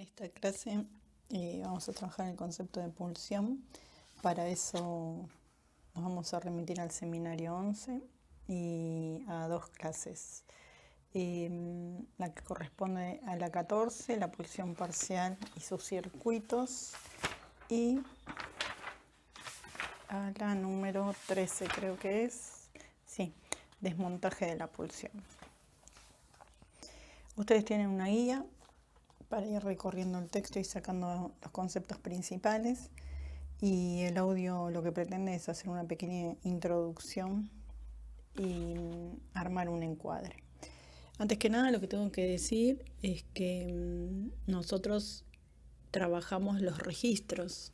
En esta clase vamos a trabajar el concepto de pulsión. Para eso nos vamos a remitir al seminario 11 y a dos clases. La que corresponde a la 14, la pulsión parcial y sus circuitos, y a la número 13 creo que es, sí, desmontaje de la pulsión. Ustedes tienen una guía para ir recorriendo el texto y sacando los conceptos principales, y el audio lo que pretende es hacer una pequeña introducción y armar un encuadre. Antes que nada, lo que tengo que decir es que nosotros trabajamos los registros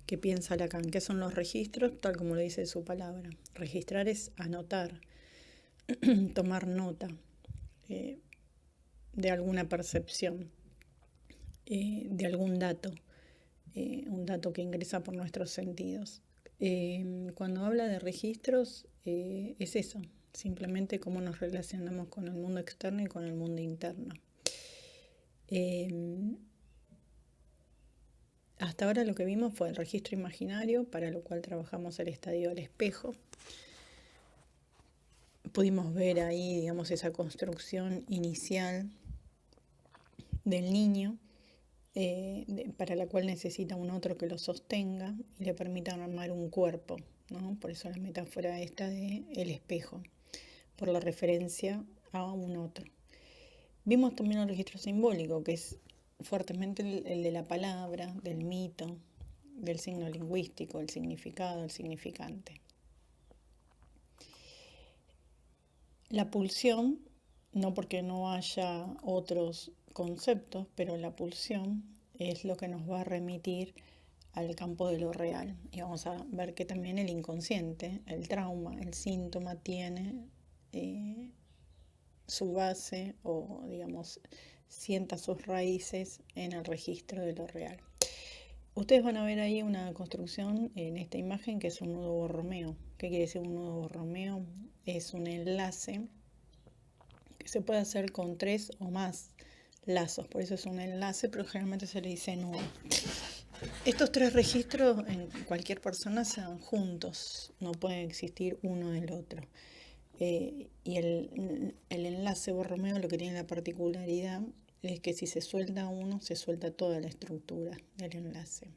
que piensa Lacan. ¿Qué son los registros? Tal como lo dice su palabra. Registrar es anotar, tomar nota de alguna percepción, de algún dato, un dato que ingresa por nuestros sentidos. Cuando habla de registros, es eso, simplemente cómo nos relacionamos con el mundo externo y con el mundo interno. Hasta ahora lo que vimos fue el registro imaginario, para lo cual trabajamos el estadio del espejo. Pudimos ver ahí, digamos, esa construcción inicial del niño, para la cual necesita un otro que lo sostenga y le permita armar un cuerpo, ¿no? Por eso la metáfora esta de el espejo, por la referencia a un otro. Vimos también el registro simbólico, que es fuertemente el de la palabra, del mito, del signo lingüístico, el significado, el significante. La pulsión, no porque no haya otros conceptos, pero la pulsión es lo que nos va a remitir al campo de lo real. Y vamos a ver que también el inconsciente, el trauma, el síntoma tiene su base, o digamos, sienta sus raíces en el registro de lo real. Ustedes van a ver ahí una construcción en esta imagen que es un nudo borromeo. ¿Qué quiere decir un nudo borromeo? Es un enlace que se puede hacer con 3 o más lazos, por eso es un enlace, pero generalmente se le dice nudo. Estos 3 registros en cualquier persona se dan juntos, no puede existir uno del otro. Y el enlace borromeo lo que tiene la particularidad es que si se suelta uno, se suelta toda la estructura del enlace.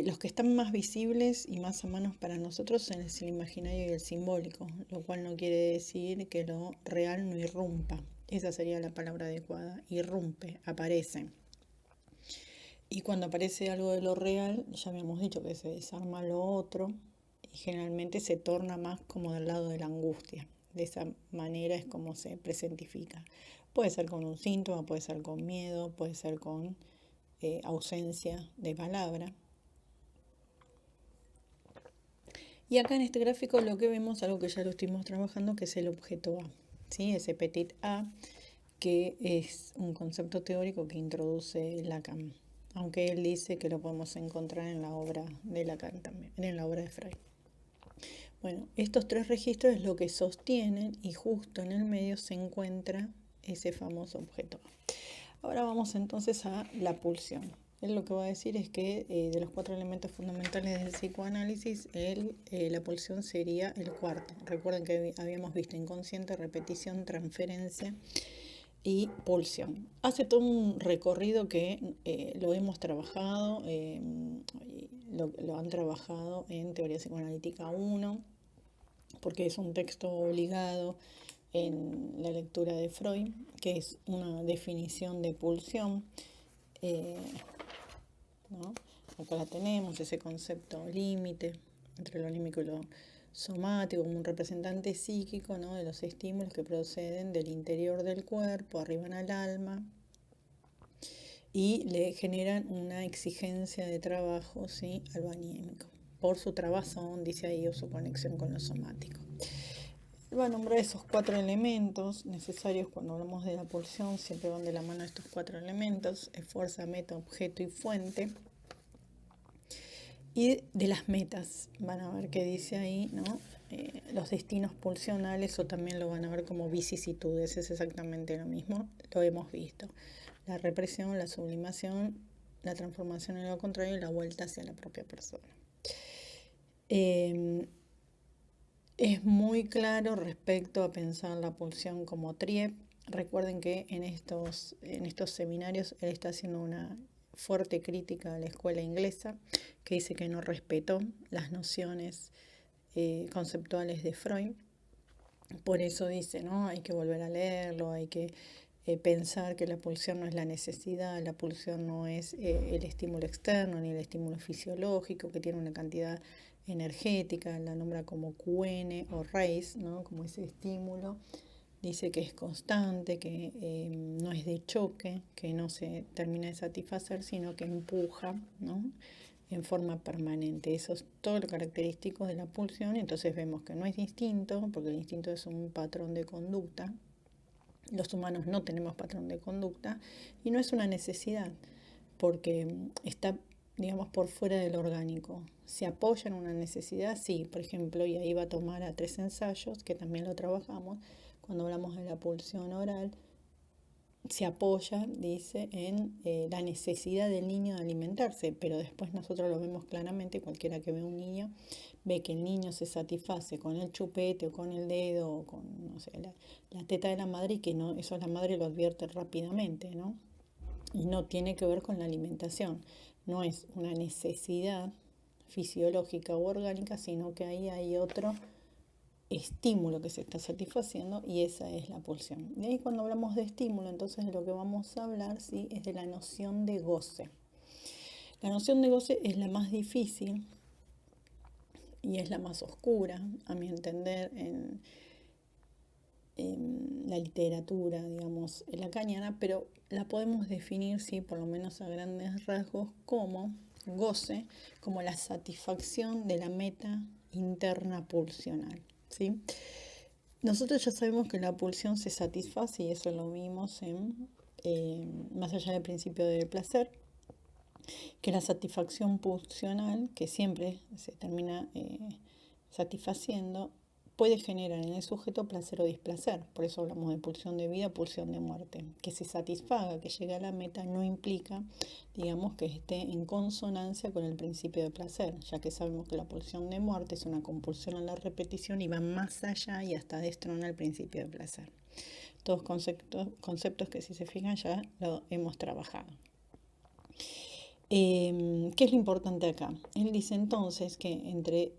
Los que están más visibles y más a mano para nosotros son el imaginario y el simbólico, lo cual no quiere decir que lo real no irrumpa. Esa sería la palabra adecuada, irrumpe, aparece. Y cuando aparece algo de lo real, ya habíamos dicho que se desarma lo otro y generalmente se torna más como del lado de la angustia. De esa manera es como se presentifica. Puede ser con un síntoma, puede ser con miedo, puede ser con ausencia de palabra. Y acá en este gráfico lo que vemos, algo que ya lo estuvimos trabajando, que es el objeto A, ¿sí? Ese petit A, que es un concepto teórico que introduce Lacan, aunque él dice que lo podemos encontrar en la obra de Lacan también, en la obra de Freud. Bueno, estos 3 registros es lo que sostienen, y justo en el medio se encuentra ese famoso objeto A. Ahora vamos entonces a la pulsión. Él lo que va a decir es que de los 4 elementos fundamentales del psicoanálisis, la pulsión sería el cuarto. Recuerden que habíamos visto inconsciente, repetición, transferencia y pulsión. Hace todo un recorrido que lo hemos trabajado, lo han trabajado en Teoría Psicoanalítica 1, porque es un texto obligado en la lectura de Freud, que es una definición de pulsión. ¿No? Acá la tenemos, ese concepto límite entre lo anímico y lo somático, como un representante psíquico, ¿no? De los estímulos que proceden del interior del cuerpo, arriban al alma, y le generan una exigencia de trabajo, ¿sí? A lo anímico, por su trabazón, dice ahí, o su conexión con lo somático. Va a nombrar esos 4 elementos necesarios cuando hablamos de la pulsión, siempre van de la mano estos 4 elementos: fuerza, meta, objeto y fuente. Y de las metas, van a ver qué dice ahí, ¿no? Los destinos pulsionales, o también lo van a ver como vicisitudes, es exactamente lo mismo, lo hemos visto. la represión, la sublimación, la transformación en lo contrario y la vuelta hacia la propia persona. Es muy claro respecto a pensar la pulsión como triep. Recuerden que en estos seminarios él está haciendo una fuerte crítica a la escuela inglesa, que dice que no respetó las nociones conceptuales de Freud. Por eso dice, ¿no? Hay que volver a leerlo, hay que pensar que la pulsión no es la necesidad, la pulsión no es el estímulo externo ni el estímulo fisiológico, que tiene una cantidad energética, la nombra como QN o raíz, ¿no? Como ese estímulo. Dice que es constante, que no es de choque, que no se termina de satisfacer, sino que empuja, ¿no? En forma permanente. Eso es todo lo característico de la pulsión. Entonces vemos que no es instinto, porque el instinto es un patrón de conducta. Los humanos no tenemos patrón de conducta y no es una necesidad, porque está, digamos, por fuera del orgánico. ¿Se apoya en una necesidad? Sí, por ejemplo, y ahí va a tomar a 3 ensayos, que también lo trabajamos, cuando hablamos de la pulsión oral, se apoya, dice, en la necesidad del niño de alimentarse, pero después nosotros lo vemos claramente, cualquiera que ve un niño, ve que el niño se satisface con el chupete o con el dedo o con, no sé, la teta de la madre y que no, eso la madre lo advierte rápidamente, ¿no? Y no tiene que ver con la alimentación, no es una necesidad fisiológica u orgánica, sino que ahí hay otro estímulo que se está satisfaciendo y esa es la pulsión. Y ahí cuando hablamos de estímulo, entonces de lo que vamos a hablar, ¿sí? Es de la noción de goce. La noción de goce es la más difícil y es la más oscura, a mi entender, en la literatura, digamos, lacaniana, pero la podemos definir, sí, por lo menos a grandes rasgos, como goce, como la satisfacción de la meta interna pulsional, ¿sí? Nosotros ya sabemos que la pulsión se satisface y eso lo vimos en más allá del principio del placer, que la satisfacción pulsional, que siempre se termina satisfaciendo, puede generar en el sujeto placer o displacer. Por eso hablamos de pulsión de vida, pulsión de muerte. Que se satisfaga, que llegue a la meta, no implica, digamos, que esté en consonancia con el principio de placer, ya que sabemos que la pulsión de muerte es una compulsión a la repetición y va más allá y hasta destrona el principio de placer. Todos conceptos que, si se fijan, ya lo hemos trabajado. ¿Qué es lo importante acá? Él dice entonces que entre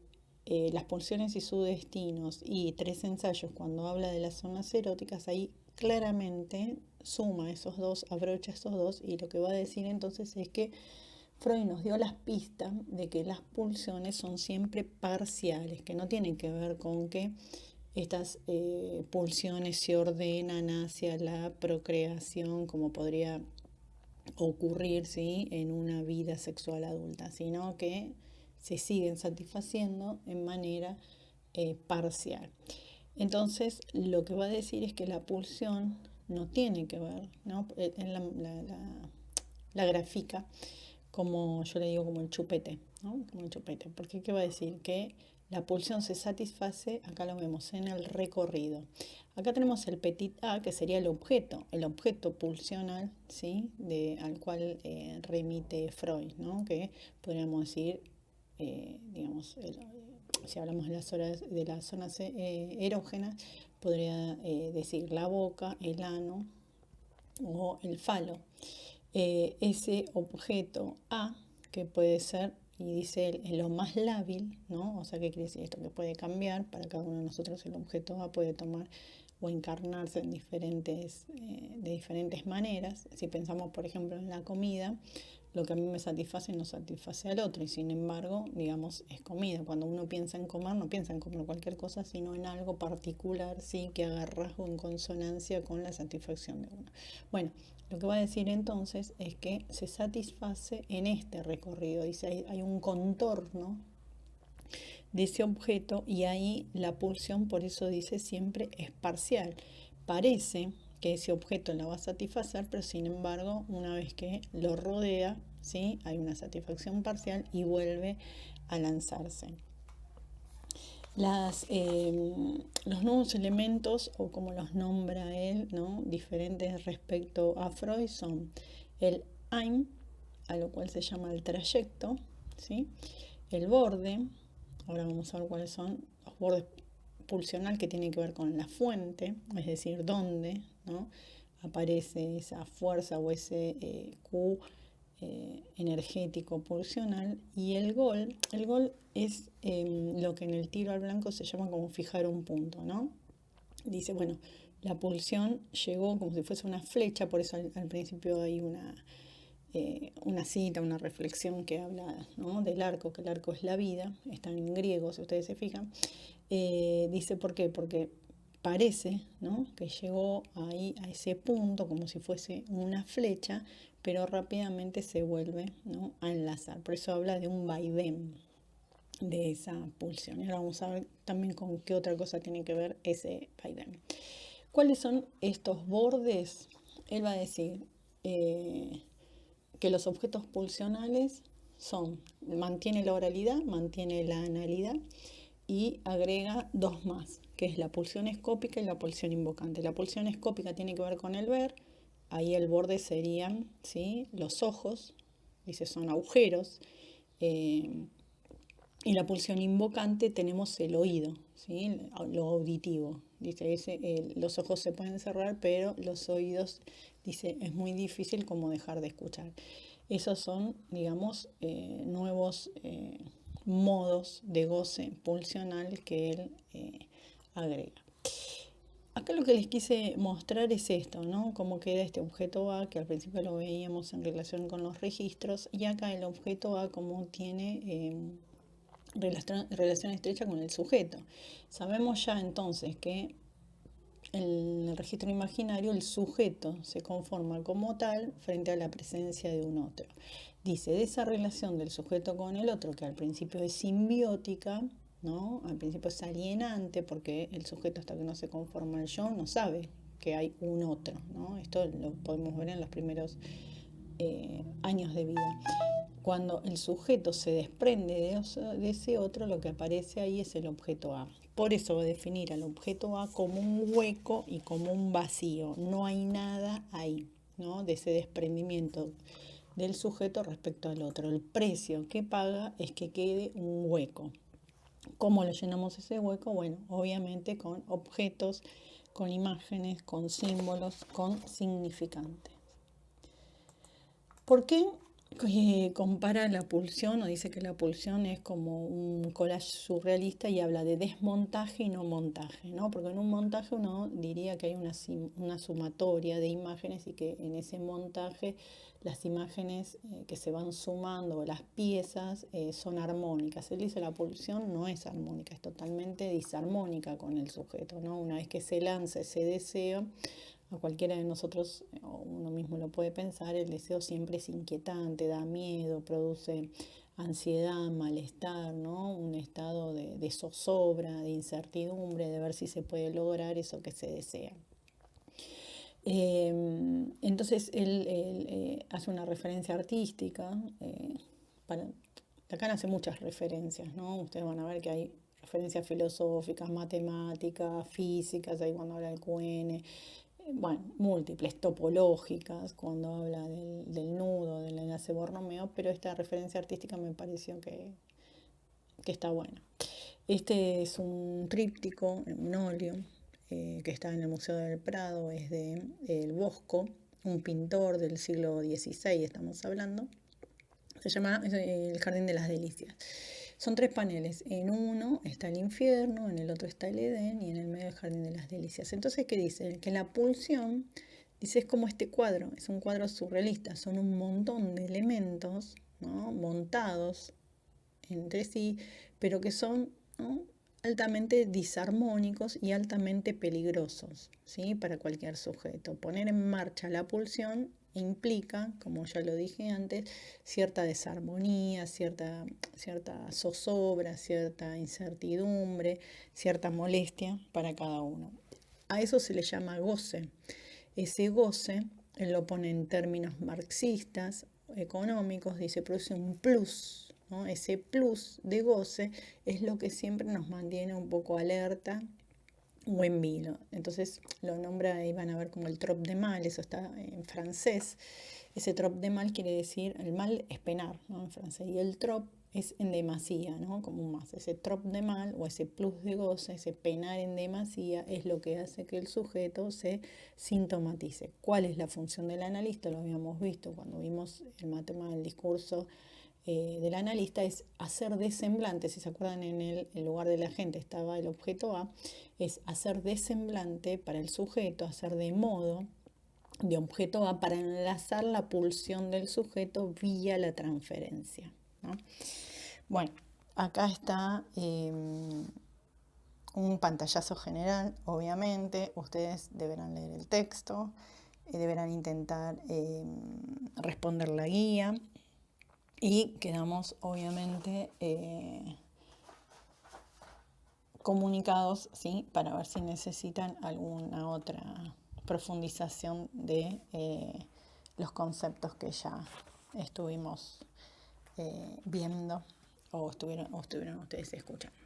las pulsiones y sus destinos y 3 ensayos, cuando habla de las zonas eróticas, ahí claramente suma esos dos, abrocha esos dos, y lo que va a decir entonces es que Freud nos dio las pistas de que las pulsiones son siempre parciales, que no tienen que ver con que estas pulsiones se ordenan hacia la procreación, como podría ocurrir, ¿sí? En una vida sexual adulta, sino que se siguen satisfaciendo en manera parcial. Entonces, lo que va a decir es que la pulsión no tiene que ver, ¿no? En la gráfica, como yo le digo, como el chupete, ¿no? Como el chupete. Porque ¿qué va a decir? Que la pulsión se satisface, acá lo vemos en el recorrido. Acá tenemos el petit a, que sería el objeto pulsional, ¿sí? Al cual remite Freud, ¿no? Que podríamos decir, digamos, si hablamos de las zonas erógenas, podría decir la boca, el ano o el falo. Ese objeto A, que puede ser, y dice él, en lo más lábil, ¿no? O sea, ¿qué quiere decir esto? Que puede cambiar, para cada uno de nosotros el objeto A puede tomar o encarnarse en de diferentes maneras. Si pensamos, por ejemplo, en la comida, lo que a mí me satisface no satisface al otro, y sin embargo, digamos, es comida. Cuando uno piensa en comer, no piensa en comer cualquier cosa, sino en algo particular, sí, que haga rasgo en consonancia con la satisfacción de uno. Bueno, lo que va a decir entonces es que se satisface en este recorrido, dice, hay un contorno de ese objeto y ahí la pulsión, por eso dice siempre, es parcial. Parece que ese objeto la va a satisfacer, pero sin embargo, una vez que lo rodea, ¿sí? Hay una satisfacción parcial y vuelve a lanzarse. Los nuevos elementos, o como los nombra él, ¿no? Diferentes respecto a Freud, son el Ein, a lo cual se llama el trayecto, ¿sí? El borde, ahora vamos a ver cuáles son los bordes pulsional, que tiene que ver con la fuente, es decir, dónde, ¿no? Aparece esa fuerza o ese Q energético pulsional. Y el gol es lo que en el tiro al blanco se llama como fijar un punto, ¿no? Dice, bueno, la pulsión llegó como si fuese una flecha, por eso al principio hay una cita, una reflexión que habla, ¿no? Del arco, que el arco es la vida, está en griego, si ustedes se fijan. Dice, ¿por qué? Porque parece, ¿no? Que llegó ahí a ese punto como si fuese una flecha, pero rápidamente se vuelve, ¿no? A enlazar. Por eso habla de un vaivén de esa pulsión. Y ahora vamos a ver también con qué otra cosa tiene que ver ese vaivén. ¿Cuáles son estos bordes? Él va a decir que los objetos pulsionales mantiene la oralidad, mantiene la analidad, y agrega dos más, que es la pulsión escópica y la pulsión invocante. La pulsión escópica tiene que ver con el ver, ahí el borde serían, ¿sí?, los ojos, dice, son agujeros, y la pulsión invocante tenemos el oído, ¿sí?, lo auditivo. Dice, los ojos se pueden cerrar, pero los oídos, dice, es muy difícil como dejar de escuchar. Esos son, digamos, nuevos modos de goce pulsional que él agrega. Acá lo que les quise mostrar es esto, ¿no? Cómo queda este objeto A, que al principio lo veíamos en relación con los registros, y acá el objeto A como tiene relación estrecha con el sujeto. Sabemos ya entonces que en el registro imaginario el sujeto se conforma como tal frente a la presencia de un otro. Dice, de esa relación del sujeto con el otro, que al principio es simbiótica, ¿no? Al principio es alienante, porque el sujeto, hasta que no se conforma el yo, no sabe que hay un otro, ¿no? Esto lo podemos ver en los primeros años de vida. Cuando el sujeto se desprende de ese otro, lo que aparece ahí es el objeto A. Por eso va a definir al objeto A como un hueco y como un vacío. No hay nada ahí, ¿no?, de ese desprendimiento del sujeto respecto al otro. El precio que paga es que quede un hueco. ¿Cómo lo llenamos ese hueco? Bueno, obviamente con objetos, con imágenes, con símbolos, con significantes. ¿Por qué compara la pulsión, o dice que la pulsión es como un collage surrealista, y habla de desmontaje y no montaje, ¿no? Porque en un montaje uno diría que hay una sumatoria de imágenes, y que en ese montaje las imágenes que se van sumando, las piezas, son armónicas. Él dice la pulsión no es armónica, es totalmente disarmónica con el sujeto, ¿no? Una vez que se lanza ese deseo, a cualquiera de nosotros, o uno mismo lo puede pensar, el deseo siempre es inquietante, da miedo, produce ansiedad, malestar, ¿no? Un estado de zozobra, de incertidumbre, de ver si se puede lograr eso que se desea. Entonces él hace una referencia artística, acá hace muchas referencias, ¿no? Ustedes van a ver que hay referencias filosóficas, matemáticas, físicas, ahí cuando habla del QN, bueno, múltiples, topológicas, cuando habla del nudo, del enlace Borromeo, pero esta referencia artística me pareció que está buena. Este es un tríptico, un óleo, que está en el Museo del Prado, es de El Bosco, un pintor del siglo XVI, estamos hablando. Se llama El Jardín de las Delicias. Son 3 paneles. En uno está el infierno, en el otro está el Edén, y en el medio el Jardín de las Delicias. Entonces, ¿qué dice? Que la pulsión, dice, es como este cuadro, es un cuadro surrealista. Son un montón de elementos, ¿no?, montados entre sí, pero que son, ¿no?, altamente disarmónicos y altamente peligrosos, ¿sí?, para cualquier sujeto. Poner en marcha la pulsión implica, como ya lo dije antes, cierta desarmonía, cierta zozobra, cierta incertidumbre, cierta molestia para cada uno. A eso se le llama goce. Ese goce, él lo pone en términos marxistas, económicos, dice, produce un plus, ¿no? Ese plus de goce es lo que siempre nos mantiene un poco alerta o en vilo. Entonces lo nombra y van a ver como el trop de mal, eso está en francés. Ese trop de mal quiere decir, el mal es penar, ¿no? En francés. Y el trop es en demasía, ¿no? Como un más. Ese trop de mal o ese plus de goce, ese penar en demasía, es lo que hace que el sujeto se sintomatice. ¿Cuál es la función del analista? Lo habíamos visto cuando vimos el matema del discurso del analista, es hacer de semblante. Si se acuerdan, en el lugar de la gente estaba el objeto A, es hacer de semblante para el sujeto, hacer de modo de objeto A para enlazar la pulsión del sujeto vía la transferencia, ¿no? Bueno, acá está un pantallazo general, obviamente. Ustedes deberán leer el texto, deberán intentar responder la guía y quedamos obviamente comunicados, ¿sí? Para ver si necesitan alguna otra profundización de los conceptos que ya estuvimos viendo o estuvieron ustedes escuchando.